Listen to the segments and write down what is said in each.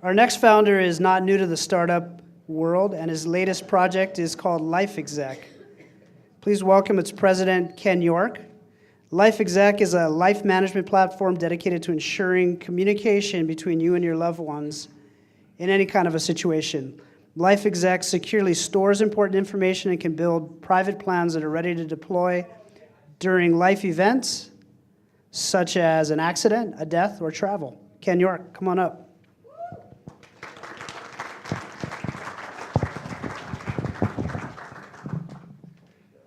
Our next founder is not new to the startup world, and his latest project is called LifeExec. Please welcome its president, Ken York. LifeExec is a life management platform dedicated to ensuring communication between you and your loved ones in any kind of a situation. LifeExec securely stores important information and can build private plans that are ready to deploy during life events, such as an accident, a death, or travel. Ken York, come on up.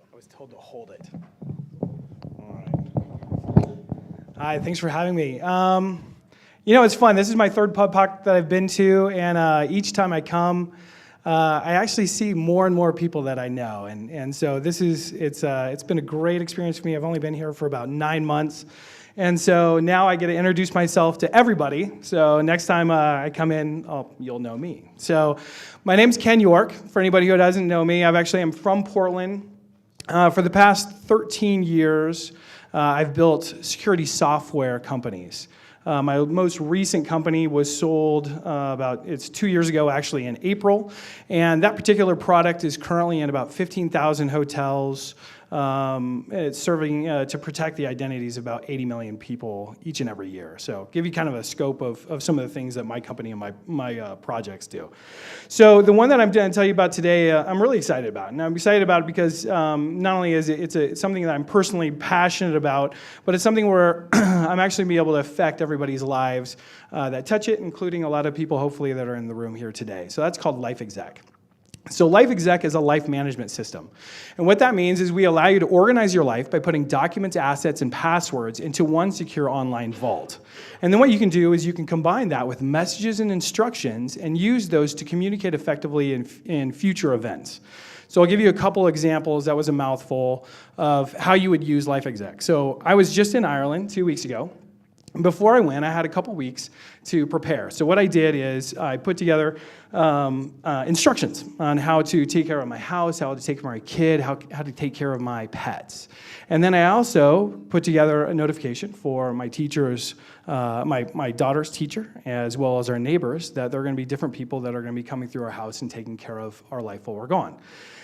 I was told to hold it. All right. Hi, thanks for having me. It's fun. This is my third PubTalk that I've been to, and each time I come, I actually see more and more people that I know, and so it's been a great experience for me. I've only been here for about 9 months, and so now I get to introduce myself to everybody. So next time I come in, you'll know me. So my name's Ken York. For anybody who doesn't know me, I'm from Portland. For the past 13 years, I've built security software companies. My most recent company was sold it's 2 years ago, actually, in April. And that particular product is currently in about 15,000 hotels. It's serving to protect the identities of about 80 million people each and every year. So give you kind of a scope of some of the things that my company and my projects do. So the one that I'm going to tell you about today, I'm really excited about. And I'm excited about it because not only is it's something that I'm personally passionate about, but it's something where I'm actually going to be able to affect everybody's lives that touch it, including a lot of people, hopefully, that are in the room here today. So that's called LifeExec. So LifeExec is a life management system. And what that means is we allow you to organize your life by putting documents, assets, and passwords into one secure online vault. And then what you can do is you can combine that with messages and instructions and use those to communicate effectively in future events. So I'll give you a couple examples. That was a mouthful of how you would use LifeExec. So I was just in Ireland 2 weeks ago. Before I went, I had a couple weeks to prepare. So what I did is I put together instructions on how to take care of my house, how to take care of my kid, how to take care of my pets. And then I also put together a notification for my teachers, my daughter's teacher, as well as our neighbors, that there are going to be different people that are going to be coming through our house and taking care of our life while we're gone.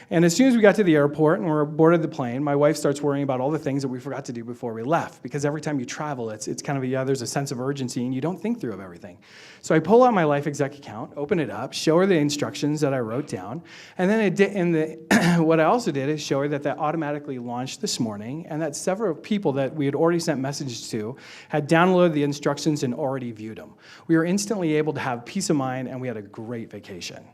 And as soon as we got to the airport and we're boarded the plane, my wife starts worrying about all the things that we forgot to do before we left. Because every time you travel, it's kind of there's a sense of urgency and you don't think through of everything. So I pull out my LifeExec account, open it up, show her the instructions that I wrote down. And then what I also did is show her that automatically launched this morning and that several people that we had already sent messages to had downloaded the instructions and already viewed them. We were instantly able to have peace of mind and we had a great vacation.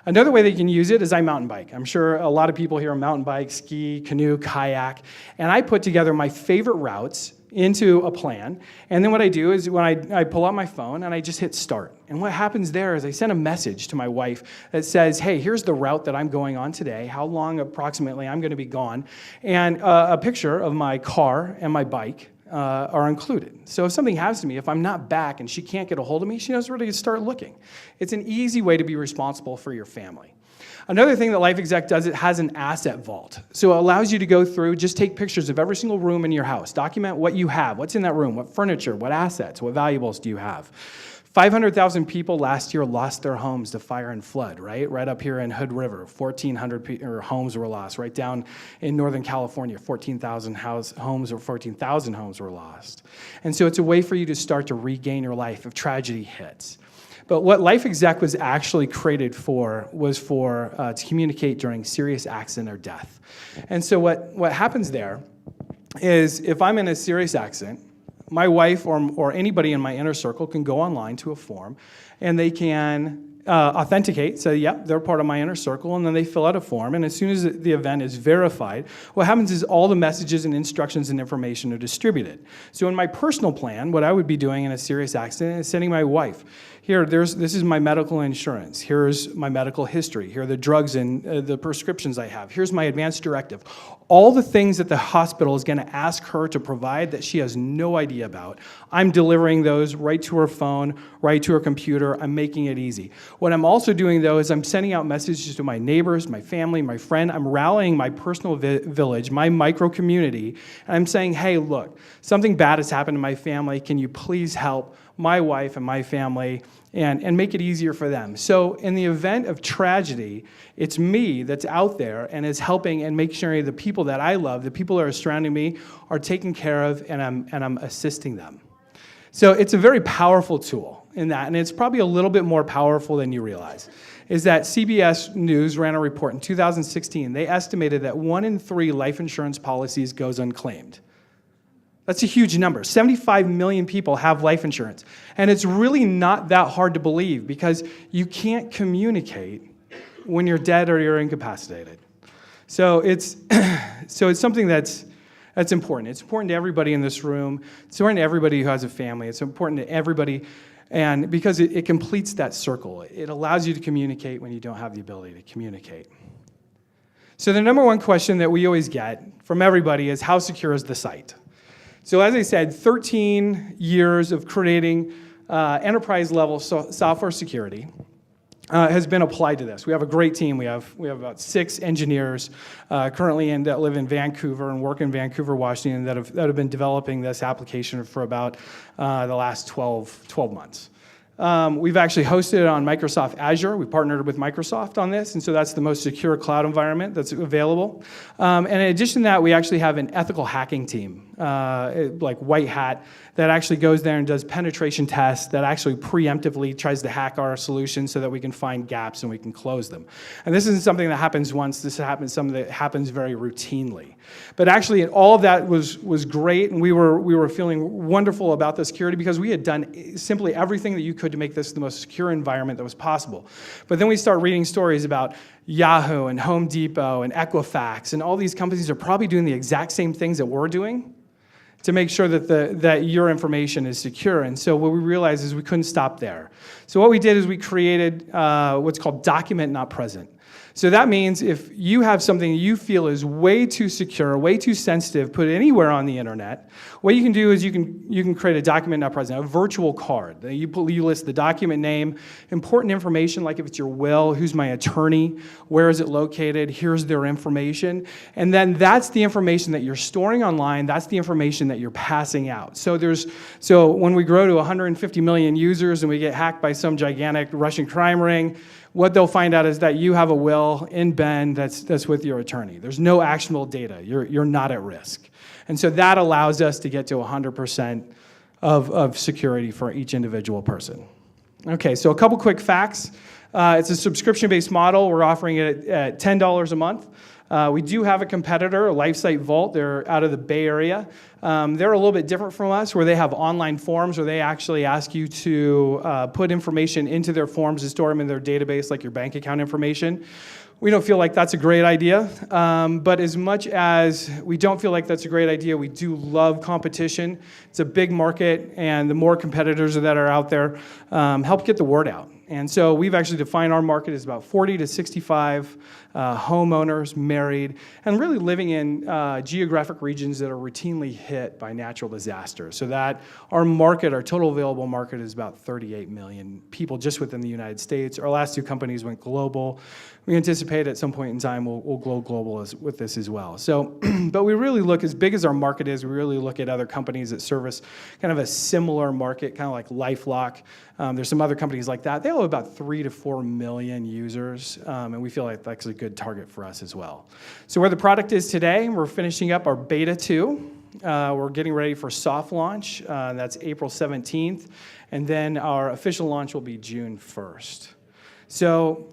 Another way that you can use it is I mountain bike. I'm sure a lot of people here mountain bike, ski, canoe, kayak, and I put together my favorite routes into a plan, and then what I do is when I pull out my phone and I just hit start. And what happens there is I send a message to my wife that says, hey, here's the route that I'm going on today, how long approximately I'm going to be gone, and a picture of my car and my bike are included. So if something happens to me, if I'm not back and she can't get a hold of me, she knows where to start looking. It's an easy way to be responsible for your family. Another thing that LifeExec does, it has an asset vault. So it allows you to go through, just take pictures of every single room in your house, document what you have, what's in that room, what furniture, what assets, what valuables do you have. 500,000 people last year lost their homes to fire and flood, right? Right up here in Hood River, 1,400 homes were lost. Right down in Northern California, 14,000 homes were lost. And so it's a way for you to start to regain your life if tragedy hits. But what LifeExec was actually created for was to communicate during serious accident or death. And so what happens there is if I'm in a serious accident, my wife or anybody in my inner circle can go online to a form, and they can authenticate, say, yep, they're part of my inner circle, and then they fill out a form, and as soon as the event is verified, what happens is all the messages and instructions and information are distributed. So in my personal plan, what I would be doing in a serious accident is sending my wife, this is my medical insurance, here's my medical history, here are the drugs and the prescriptions I have, here's my advance directive. All the things that the hospital is going to ask her to provide that she has no idea about, I'm delivering those right to her phone, right to her computer. I'm making it easy. What I'm also doing, though, is I'm sending out messages to my neighbors, my family, my friend. I'm rallying my personal village, my micro-community, and I'm saying, hey, look, something bad has happened to my family. Can you please help my wife and my family and make it easier for them. So in the event of tragedy, it's me that's out there and is helping and making sure the people that I love, the people that are surrounding me, are taken care of, and I'm assisting them. So it's a very powerful tool in that, and it's probably a little bit more powerful than you realize, is that CBS News ran a report in 2016. They estimated that 1 in 3 life insurance policies goes unclaimed. That's a huge number. 75 million people have life insurance. And it's really not that hard to believe because you can't communicate when you're dead or you're incapacitated. So it's something that's important. It's important to everybody in this room. It's important to everybody who has a family. It's important to everybody, and because it completes that circle. It allows you to communicate when you don't have the ability to communicate. So the number one question that we always get from everybody is, how secure is the site? So as I said, 13 years of creating enterprise-level software security has been applied to this. We have a great team. We have about 6 engineers currently that live in Vancouver and work in Vancouver, Washington, that have been developing this application for about the last 12 months. We've actually hosted it on Microsoft Azure. We partnered with Microsoft on this, and so that's the most secure cloud environment that's available. And in addition to that, we actually have an ethical hacking team, like White Hat, that actually goes there and does penetration tests that actually preemptively tries to hack our solution so that we can find gaps and we can close them. And this isn't something that happens once. This happens something that happens very routinely. But actually, all of that was great, and we were feeling wonderful about the security because we had done simply everything that you could to make this the most secure environment that was possible. But then we start reading stories about Yahoo and Home Depot and Equifax, and all these companies are probably doing the exact same things that we're doing to make sure that your information is secure. And so what we realized is we couldn't stop there. So what we did is we created what's called document not present. So that means if you have something you feel is way too secure, way too sensitive, put it anywhere on the internet, what you can do is you can create a document not present, a virtual card. You list the document name, important information like if it's your will, who's my attorney, where is it located, here's their information, and then that's the information that you're storing online, that's the information that you're passing out. So when we grow to 150 million users and we get hacked by some gigantic Russian crime ring, what they'll find out is that you have a will in Bend that's with your attorney. There's no actionable data. You're not at risk. And so that allows us to get to 100% of security for each individual person. Okay, so a couple quick facts. It's a subscription-based model. We're offering it at $10 a month. We do have a competitor, LifeSite Vault. They're out of the Bay Area. They're a little bit different from us, where they have online forms where they actually ask you to put information into their forms and store them in their database, like your bank account information. We don't feel like that's a great idea, but as much as we don't feel like that's a great idea, we do love competition. It's a big market, and the more competitors that are out there help get the word out. And so we've actually defined our market as about 40 to 65 homeowners, married, and really living in geographic regions that are routinely hit by natural disasters. So that our market, our total available market, is about 38 million people just within the United States. Our last 2 companies went global. We anticipate at some point in time we'll go global with this as well. So, but we really look, as big as our market is, we really look at other companies that service kind of a similar market, kind of like LifeLock. There's some other companies like that. They have about 3 to 4 million users, and we feel like that's a good target for us as well. So where the product is today, we're finishing up our beta 2. We're getting ready for soft launch. That's April 17th, and then our official launch will be June 1st. So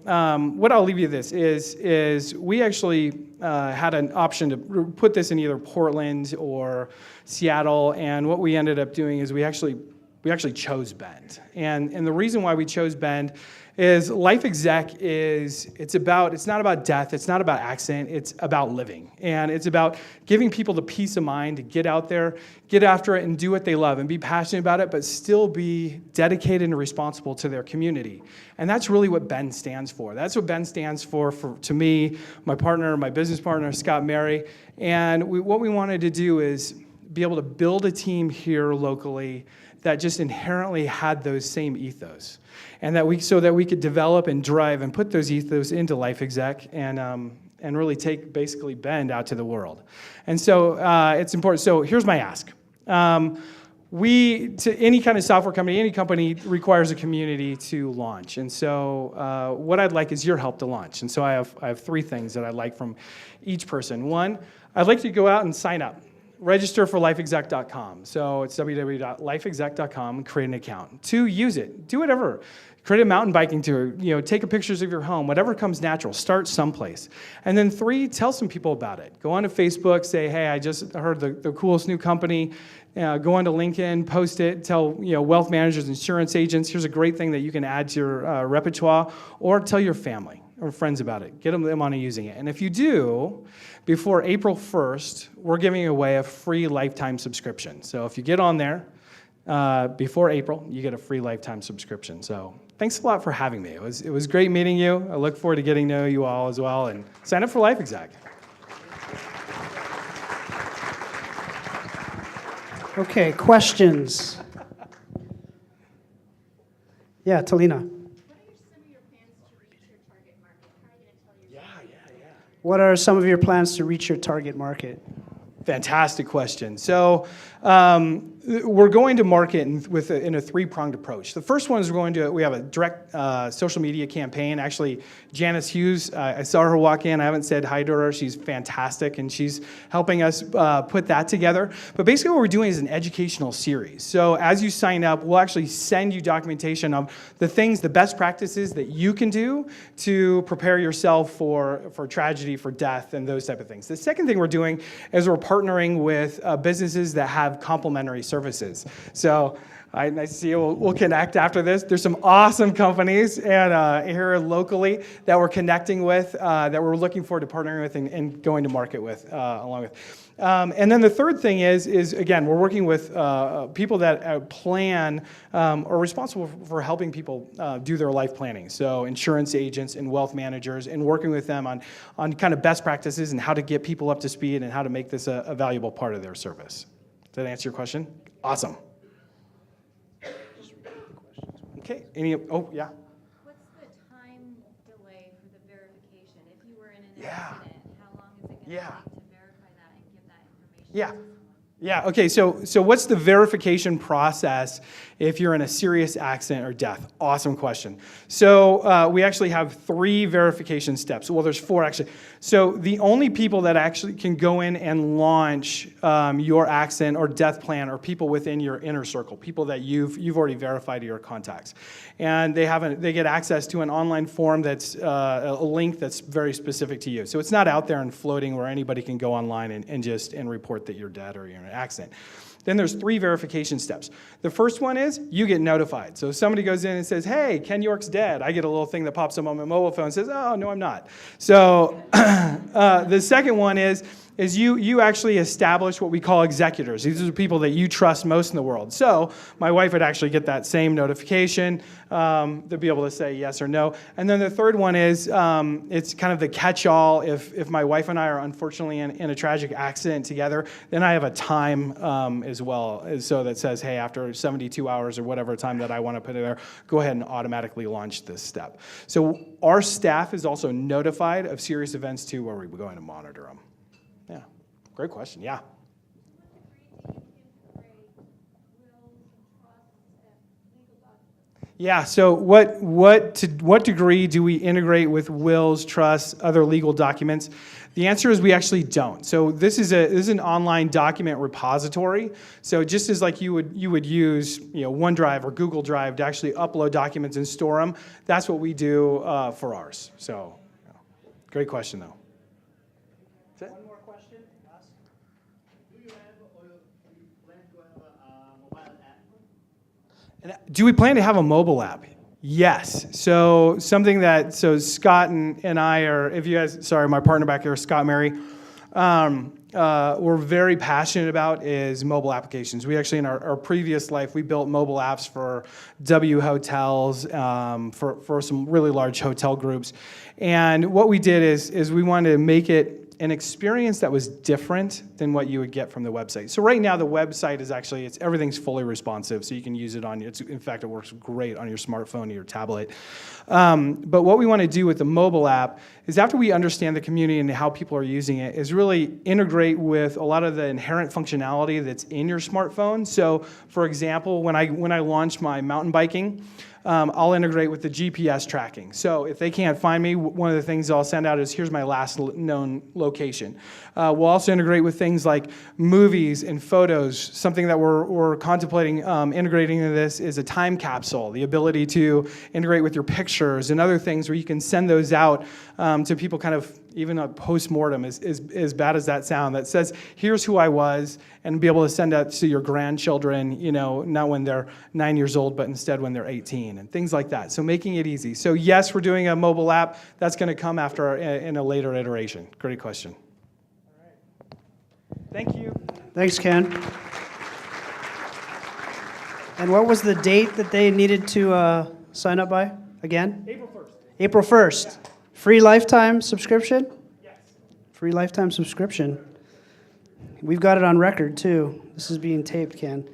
what I'll leave you with this is we actually had an option to put this in either Portland or Seattle, and what we ended up doing is we actually chose Bend. And the reason why we chose Bend is LifeExec it's not about death, it's not about accident, it's about living. And it's about giving people the peace of mind to get out there, get after it, and do what they love, and be passionate about it, but still be dedicated and responsible to their community. And that's really what Bend stands for. That's what Bend stands for to me, my partner, my business partner, Scott Mary. And what we wanted to do is be able to build a team here locally that just inherently had those same ethos, and so that we could develop and drive and put those ethos into LifeExec and really take basically Bend out to the world. And so it's important. So here's my ask. to any kind of software company, any company requires a community to launch. And so what I'd like is your help to launch. And so I have 3 things that I'd like from each person. One, I'd like you to go out and sign up. Register for LifeExec.com. So it's www.lifeexec.com and create an account. 2, use it. Do whatever. Create a mountain biking tour. Take pictures of your home. Whatever comes natural. Start someplace. And then 3, tell some people about it. Go onto Facebook. Say, hey, I just heard the coolest new company. Go onto LinkedIn. Post it. Tell wealth managers, insurance agents. Here's a great thing that you can add to your repertoire. Or tell your family or friends about it. Get them on using it. And if you do, before April 1st, we're giving away a free lifetime subscription. So if you get on there before April, you get a free lifetime subscription. So thanks a lot for having me. It was great meeting you. I look forward to getting to know you all as well. And sign up for LifeExec. Okay, questions? Yeah, Talina. What are some of your plans to reach your target market? Fantastic question. So we're going to market in a 3-pronged approach. The first one is we have a direct social media campaign. Actually, Janice Hughes, I saw her walk in. I haven't said hi to her. She's fantastic, and she's helping us put that together. But basically what we're doing is an educational series. So as you sign up, we'll actually send you documentation of the best practices that you can do to prepare yourself for tragedy, for death, and those type of things. The second thing we're doing is we're partnering with businesses that have complementary services. So nice to see you. We'll connect after this. There's some awesome companies and here locally that we're connecting with, that we're looking forward to partnering with and going to market with along with. And then the third thing is again, we're working with people that plan or responsible for helping people do their life planning. So insurance agents and wealth managers, and working with them on kind of best practices and how to get people up to speed and how to make this a valuable part of their service. Did that answer your question? Awesome. Okay. Yeah. What's the time delay for the verification? If you were in an accident, how long is it going to take to verify that and give that information? Yeah. Okay. So what's the verification process if you're in a serious accident or death? Awesome question. So we actually have 3 verification steps. Well, there's 4 actually. So the only people that actually can go in and launch your accident or death plan are people within your inner circle, people that you've already verified your contacts, and they get access to an online form that's a link that's very specific to you. So it's not out there and floating where anybody can go online and report that you're dead or you're in an accident. Then there's 3 verification steps. The first one is you get notified. So if somebody goes in and says, hey, Ken York's dead, I get a little thing that pops up on my mobile phone and says, oh, no, I'm not. So the second one is you actually establish what we call executors. These are the people that you trust most in the world. So my wife would actually get that same notification to be able to say yes or no. And then the third one is it's kind of the catch-all. If my wife and I are unfortunately in a tragic accident together, then I have a time as well. So that says, hey, after 72 hours or whatever time that I want to put it there, go ahead and automatically launch this step. So our staff is also notified of serious events too, where we're going to monitor them. Yeah, great question. Yeah. Yeah. So what degree do we integrate with wills, trusts, other legal documents? The answer is we actually don't. So this is an online document repository. So just as like you would use OneDrive or Google Drive to actually upload documents and store them, that's what we do for ours. So great question though. Do we plan to have a mobile app? Yes. So something Scott and I are, if you guys, sorry, my partner back here, Scott Mary, we're very passionate about is mobile applications. We actually, in our previous life, we built mobile apps for W hotels, for some really large hotel groups. And what we did is we wanted to make it an experience that was different than what you would get from the website. So right now the website is actually, everything's fully responsive, so you can use it on, in fact, it works great on your smartphone or your tablet. But what we want to do with the mobile app is, after we understand the community and how people are using it, is really integrate with a lot of the inherent functionality that's in your smartphone. So for example, when I launch my mountain biking, I'll integrate with the GPS tracking. So if they can't find me, one of the things I'll send out is, here's my last known location. We'll also integrate with things like movies and photos. Something that we're contemplating integrating into this is a time capsule, the ability to integrate with your pictures and other things where you can send those out to people, kind of even a post-mortem, as bad as that sound, that says, here's who I was, and be able to send that to your grandchildren, not when they're 9 years old, but instead when they're 18, and things like that. So making it easy. So yes, we're doing a mobile app. That's going to come after in a later iteration. Great question. All right. Thank you. Thanks, Ken. And what was the date that they needed to sign up by again? April 1st. April 1st. Yeah. Free lifetime subscription? Yes. Free lifetime subscription. We've got it on record, too. This is being taped, Ken.